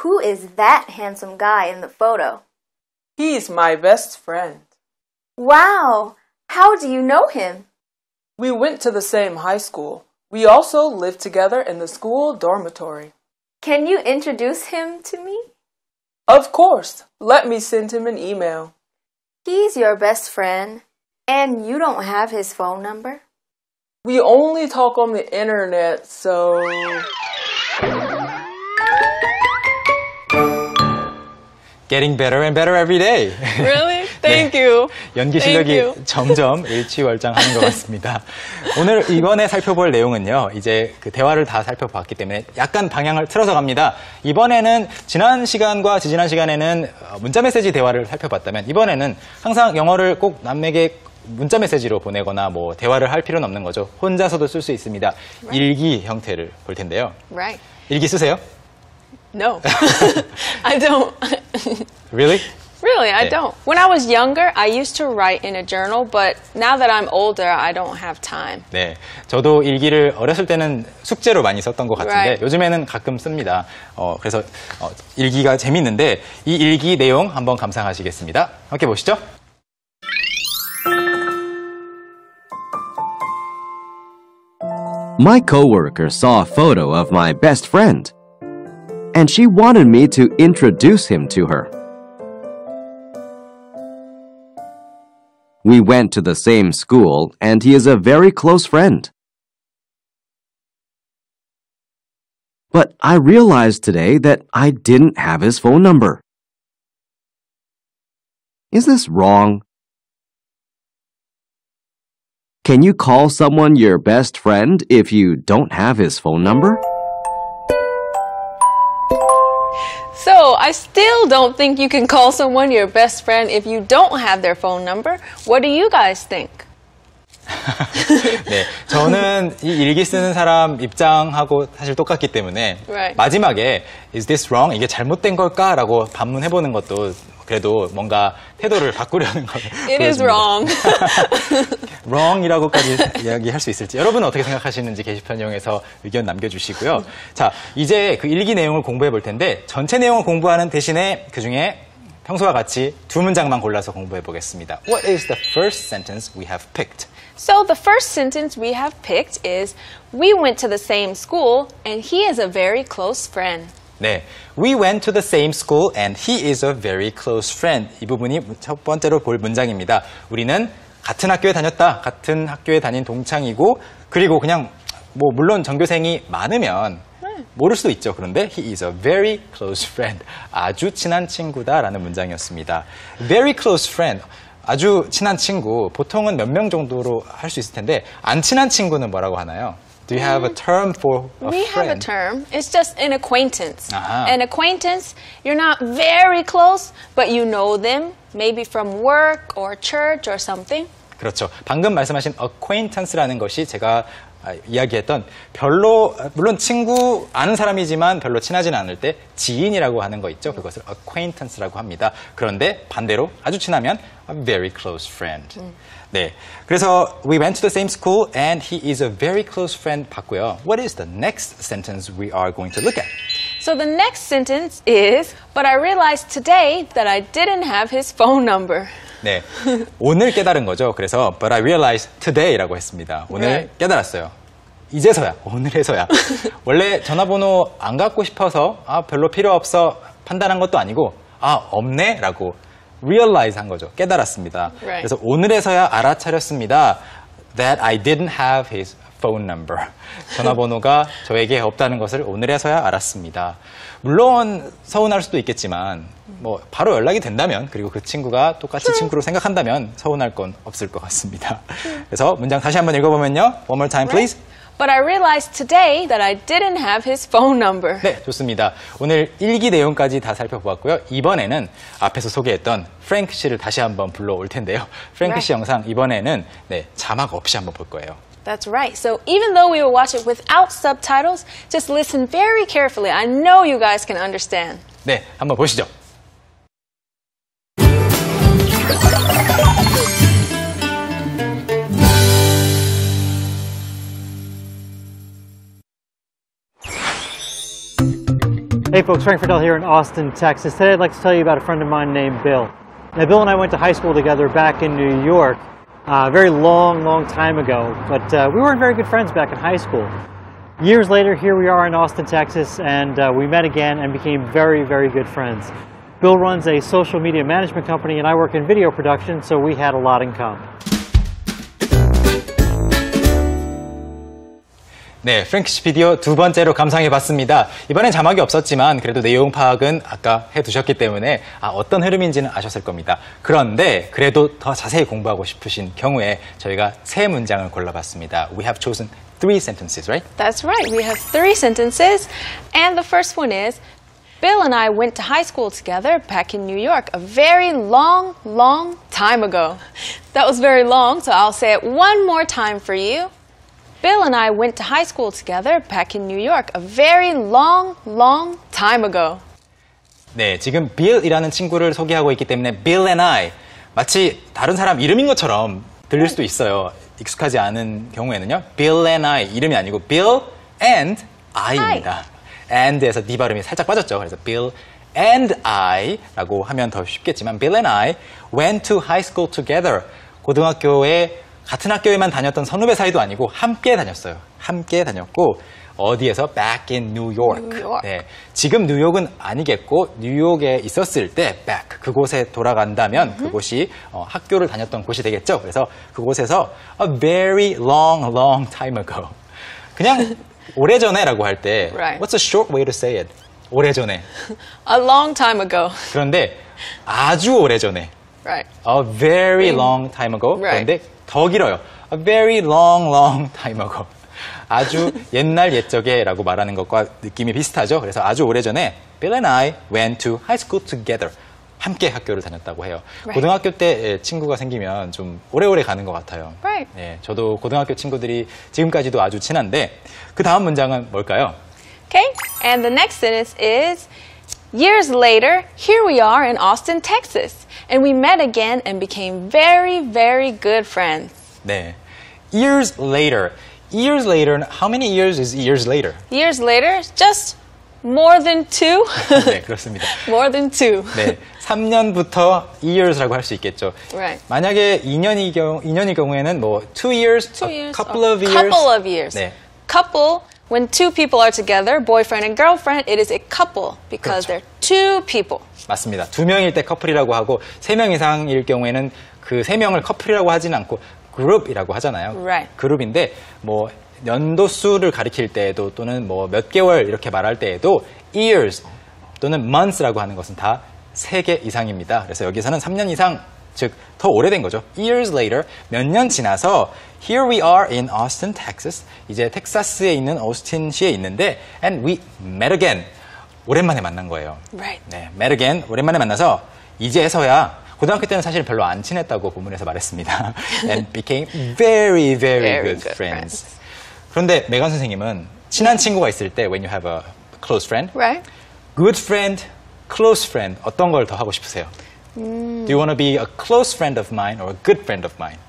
Who is that handsome guy in the photo? He's my best friend. Wow! How do you know him? We went to the same high school. We also lived together in the school dormitory. Can you introduce him to me? Of course. Let me send him an email. He's your best friend, and you don't have his phone number? We only talk on the internet, so... Getting better and better every day. Really? Thank you. 연기 Thank 실력이 you. 점점 일취월장하는 것 같습니다. 오늘 이번에 살펴볼 내용은요. 이제 그 대화를 다 살펴봤기 때문에 약간 방향을 틀어서 갑니다. 이번에는 지난 시간과 지지난 시간에는 문자 메시지 대화를 살펴봤다면 이번에는 항상 영어를 꼭 남에게 문자 메시지로 보내거나 뭐 대화를 할 필요는 없는 거죠. 혼자서도 쓸 수 있습니다. Right. 일기 형태를 볼 텐데요. Right. 일기 쓰세요? No. I don't. Really? Really, I 네. don't. When I was younger, I used to write in a journal, but now that I'm older, I don't have time. 네, 저도 일기를 어렸을 때는 숙제로 많이 썼던 것 같은데 Right. 요즘에는 가끔 씁니다. 그래서 일기가 재밌는데 이 일기 내용 한번 감상하시겠습니다. 함께 보시죠. My coworker saw a photo of my best friend, and she wanted me to introduce him to her. We went to the same school, and he is a very close friend. But I realized today that I didn't have his phone number. Is this wrong? Can you call someone your best friend if you don't have his phone number? So, I still don't think you can call someone your best friend if you don't have their phone number. What do you guys think? 네, 저는 이 일기 쓰는 사람 입장하고 사실 똑같기 때문에 Right. 마지막에 Is this wrong? 이게 잘못된 걸까? 라고 반문해보는 것도 그래도 뭔가 태도를 바꾸려는 거 It is wrong. wrong이라고까지 이야기할 수 있을지 여러분은 어떻게 생각하시는지 게시판 이용해서 의견 남겨주시고요. 자, 이제 그 일기 내용을 공부해 볼 텐데 전체 내용을 공부하는 대신에 그중에 평소와 같이 두 문장만 골라서 공부해 보겠습니다. What is the first sentence we have picked? So, the first sentence we have picked is, we went to the same school, and he is a very close friend. 네, we went to the same school and he is a very close friend. 이 부분이 첫 번째로 볼 문장입니다. 우리는 같은 학교에 다녔다. 같은 학교에 다닌 동창이고 그리고 그냥 뭐 물론 전교생이 많으면 모를 수도 있죠. 그런데 he is a very close friend. 아주 친한 친구다라는 문장이었습니다. Very close friend. 아주 친한 친구. 보통은 몇 명 정도로 할 수 있을 텐데 안 친한 친구는 뭐라고 하나요? Do you have a term for a We friend? have a term. It's just an acquaintance. Uh-huh. An acquaintance, you're not very close, but you know them, maybe from work or church or something. 그렇죠. 방금 말씀하신 acquaintance라는 것이 제가 이야기했던 별로 물론 친구 아는 사람이지만 별로 친하지는 않을 때 지인이라고 하는 거 있죠. 그것을 acquaintance라고 합니다. 그런데 반대로 아주 친하면 a very close friend. 네. 그래서 we went to the same school and he is a very close friend 봤고요. What is the next sentence we are going to look at? So the next sentence is, but I realized today that I didn't have his phone number. 네, 오늘 깨달은 거죠. 그래서 but I realized today라고 했습니다. 오늘 Right. 깨달았어요. 이제서야, 오늘에서야. 원래 전화번호 안 갖고 싶어서 별로 필요 없어 판단한 것도 아니고 없네 라고 realize 한 거죠. 깨달았습니다. Right. 그래서 오늘에서야 알아차렸습니다. That I didn't have his phone number. 전화번호가 저에게 없다는 것을 오늘에서야 알았습니다. 물론 서운할 수도 있겠지만 뭐 바로 연락이 된다면 그리고 그 친구가 똑같이 친구로 생각한다면 서운할 건 없을 것 같습니다. 그래서 문장 다시 한번 읽어보면요. One more time, please. But I realized today that I didn't have his phone number. 네, 좋습니다. 오늘 일기 내용까지 다 살펴보았고요. 이번에는 앞에서 소개했던 프랭크 씨를 다시 한번 불러올 텐데요. 프랭크 씨 영상 이번에는 자막 없이 한번 볼 거예요. That's right. So even though we will watch it without subtitles, just listen very carefully. I know you guys can understand. 네, 한번 보시죠. Hey folks, Frank Friedel here in Austin, Texas. Today I'd like to tell you about a friend of mine named Bill. Now Bill and I went to high school together back in New York a very long time ago, but we weren't very good friends back in high school. Years later, here we are in Austin, Texas, and we met again and became very good friends. Bill runs a social media management company and I work in video production, so we had a lot in common. 네, 프랭키시 비디오 두 번째로 감상해봤습니다. 이번엔 자막이 없었지만 그래도 내용 파악은 아까 해두셨기 때문에 어떤 흐름인지는 아셨을 겁니다. 그런데 그래도 더 자세히 공부하고 싶으신 경우에 저희가 세 문장을 골라봤습니다. We have chosen 3 sentences, right? That's right. We have 3 sentences. And the first one is, Bill and I went to high school together back in New York a very long time ago. That was very long, so I'll say it one more time for you. Bill and I went to high school together back in New York a very long time ago. 네, 지금 Bill이라는 친구를 소개하고 있기 때문에 Bill and I 마치 다른 사람 이름인 것처럼 들릴 수도 있어요. 익숙하지 않은 경우에는요. Bill and I 이름이 아니고 Bill and I입니다. and에서 D 발음이 살짝 빠졌죠. 그래서 Bill and I라고 하면 더 쉽겠지만 Bill and I went to high school together. 고등학교에 같은 학교에만 다녔던 선후배 사이도 아니고 함께 다녔어요. 함께 다녔고 어디에서? Back in New York. 네, 지금 뉴욕은 아니겠고 뉴욕에 있었을 때 back 그곳에 돌아간다면 그곳이 학교를 다녔던 곳이 되겠죠. 그래서 그곳에서 a very long time ago. 그냥 오래전에라고 할 때 Right. What's a short way to say it? 오래전에. A long time ago. 그런데 아주 오래전에. Right. A very long time ago. Right. 그런데 더 길어요. A very long time ago. 아주 옛날 옛적에라고 말하는 것과 느낌이 비슷하죠. 그래서 아주 오래전에 Bill and I went to high school together. 함께 학교를 다녔다고 해요. Right. 고등학교 때 친구가 생기면 좀 오래오래 가는 것 같아요. Right. 네, 저도 고등학교 친구들이 지금까지도 아주 친한데 그 다음 문장은 뭘까요? Okay, and the next sentence is, years later, here we are in Austin, Texas, and we met again and became very good friends. 네, years later. Years later, how many years is years later? Years later, just more than 2. 네, 그렇습니다. More than 2. 네, 3년부터 years라고 할 수 있겠죠. Right. 만약에 2년일 경우에는 뭐 2 years, 2 a years, couple of years. Couple of years. 네. Couple, when 2 people are together, boyfriend and girlfriend, it is a couple because 그렇죠. they're 2 people. 맞습니다. 2명일 때 커플이라고 하고 3명 이상일 경우에는 그 3명을 커플이라고 하진 않고 그룹이라고 하잖아요. Right. 그룹인데 뭐 연도수를 가리킬 때에도 또는 뭐 몇 개월 이렇게 말할 때에도 years 또는 months라고 하는 것은 다 3개 이상입니다. 그래서 여기서는 3년 이상, 즉 더 오래된 거죠. Years later, 몇 년 지나서 Here we are in Austin, Texas. 이제 텍사스에 있는 오스틴시에 있는데 And we met again. 오랜만에 만난 거예요. Right. 네, met again. 오랜만에 만나서 이제서야 고등학교 때는 사실 별로 안 친했다고 본문에서 말했습니다. And became very good friends. 그런데 메간 선생님은 친한 친구가 있을 때 when you have a close friend, Right. good friend, close friend 어떤 걸 더 하고 싶으세요? Do you want to be a close friend of mine or a good friend of mine?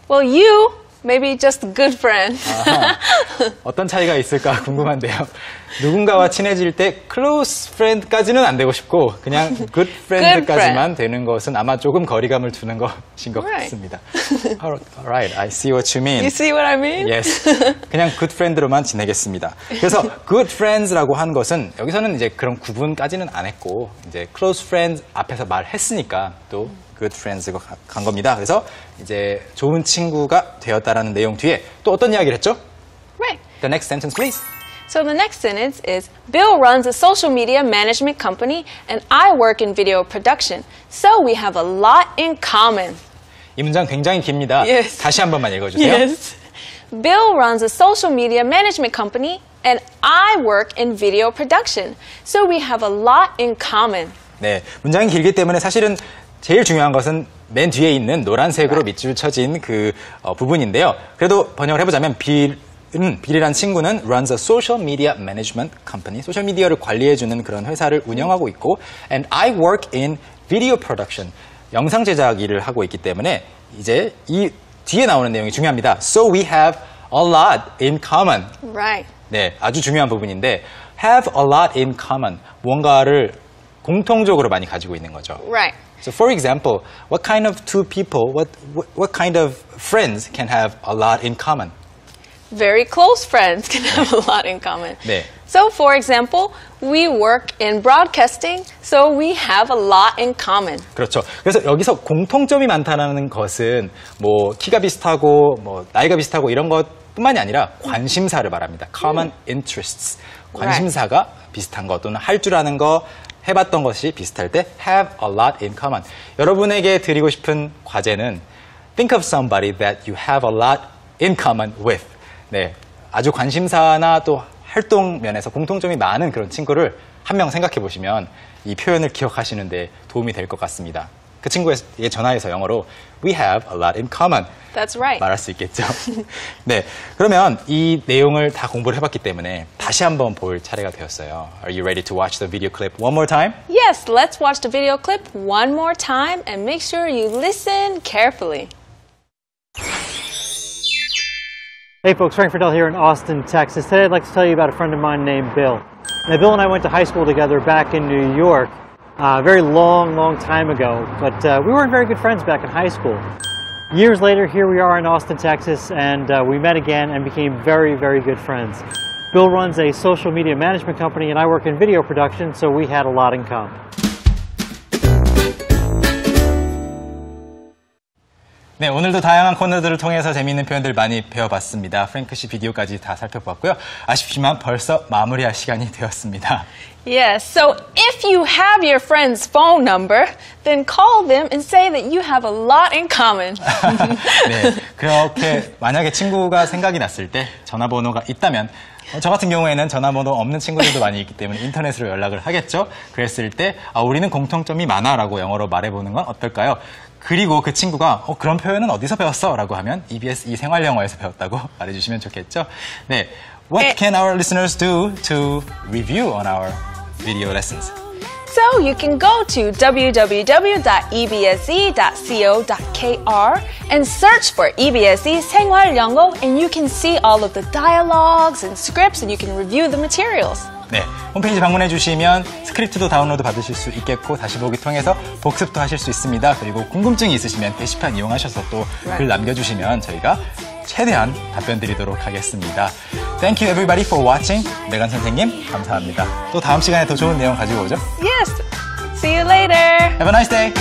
Well, you, maybe just a good friend. 아하, 어떤 차이가 있을까 궁금한데요. 누군가와 친해질 때 close friend까지는 안 되고 싶고 그냥 good friend까지만 되는 것은 아마 조금 거리감을 두는 것인 것 Right. 같습니다. Alright, I see what you mean. You see what I mean? Yes. 그냥 good friend로만 지내겠습니다. 그래서 good friends라고 한 것은 여기서는 이제 그런 구분까지는 안 했고 이제 close friends 앞에서 말했으니까 또 good friends가 간 겁니다. 그래서 이제 좋은 친구가 되었다라는 내용 뒤에 또 어떤 이야기를 했죠? Right. The next sentence, please. So the next sentence is, Bill runs a social media management company and I work in video production. So we have a lot in common. 이 문장 굉장히 깁니다. Yes. 다시 한 번만 읽어주세요. Yes. Bill runs a social media management company and I work in video production. So we have a lot in common. 네, 문장이 길기 때문에 사실은 제일 중요한 것은 맨 뒤에 있는 노란색으로 밑줄 쳐진 그 부분인데요. 그래도 번역을 해보자면 빌이란 친구는 runs a social media management company. 소셜미디어를 관리해주는 그런 회사를 운영하고 있고 and I work in video production. 영상 제작 일을 하고 있기 때문에 이제 이 뒤에 나오는 내용이 중요합니다. So we have a lot in common. Right. 네, 아주 중요한 부분인데 have a lot in common. 뭔가를 공통적으로 많이 가지고 있는 거죠. Right. So for example, what kind of two people, what kind of friends can have a lot in common? Very close friends can have a lot in common. 네. So, for example, we work in broadcasting, so we have a lot in common. 그렇죠. 그래서 여기서 공통점이 많다는 것은 뭐 키가 비슷하고 뭐 나이가 비슷하고 이런 것뿐만이 아니라 관심사를 말합니다. Common interests. 관심사가 비슷한 것 또는 할 줄 아는 거, 해봤던 것이 비슷할 때 have a lot in common. 여러분에게 드리고 싶은 과제는 think of somebody that you have a lot in common with. 네, 아주 관심사나 또 활동 면에서 공통점이 많은 그런 친구를 한 명 생각해 보시면 이 표현을 기억하시는 데 도움이 될 것 같습니다. 그 친구에게 전화해서 영어로 We have a lot in common That's right. 말할 수 있겠죠. 네, 그러면 이 내용을 다 공부를 해봤기 때문에 다시 한번 볼 차례가 되었어요. Are you ready to watch the video clip one more time? Yes, let's watch the video clip one more time and make sure you listen carefully. Hey folks, Frank Friedel here in Austin, Texas. Today I'd like to tell you about a friend of mine named Bill. Now Bill and I went to high school together back in New York a very long time ago, but we weren't very good friends back in high school. Years later, here we are in Austin, Texas, and we met again and became very good friends. Bill runs a social media management company and I work in video production, so we had a lot in common. 네, 오늘도 다양한 코너들을 통해서 재미있는 표현들 많이 배워봤습니다. 프랭크 씨 비디오까지 다 살펴보았고요. 아쉽지만 벌써 마무리할 시간이 되었습니다. Yes, so if you have your friend's phone number, then call them and say that you have a lot in common. 네, 그렇게 만약에 친구가 생각이 났을 때 전화번호가 있다면 저 같은 경우에는 전화번호 없는 친구들도 많이 있기 때문에 인터넷으로 연락을 하겠죠. 그랬을 때 우리는 공통점이 많아라고 영어로 말해보는 건 어떨까요? 그리고 그 친구가 그런 표현은 어디서 배웠어? 라고 하면 EBS 생활영어에서 배웠다고 말해주시면 좋겠죠. 네, What can our listeners do to review on our video lessons? So you can go to www.ebse.co.kr and search for EBSE 생활영어 and you can see all of the dialogues and scripts and you can review the materials. 네, 홈페이지 방문해 주시면 스크립트도 다운로드 받으실 수 있겠고 다시 보기 통해서 복습도 하실 수 있습니다. 그리고 궁금증이 있으시면 게시판 이용하셔서 또 글 남겨주시면 저희가 최대한 답변 드리도록 하겠습니다. Thank you everybody for watching. 메간 선생님 감사합니다. 또 다음 시간에 더 좋은 내용 가지고 오죠. Yes, see you later. Have a nice day.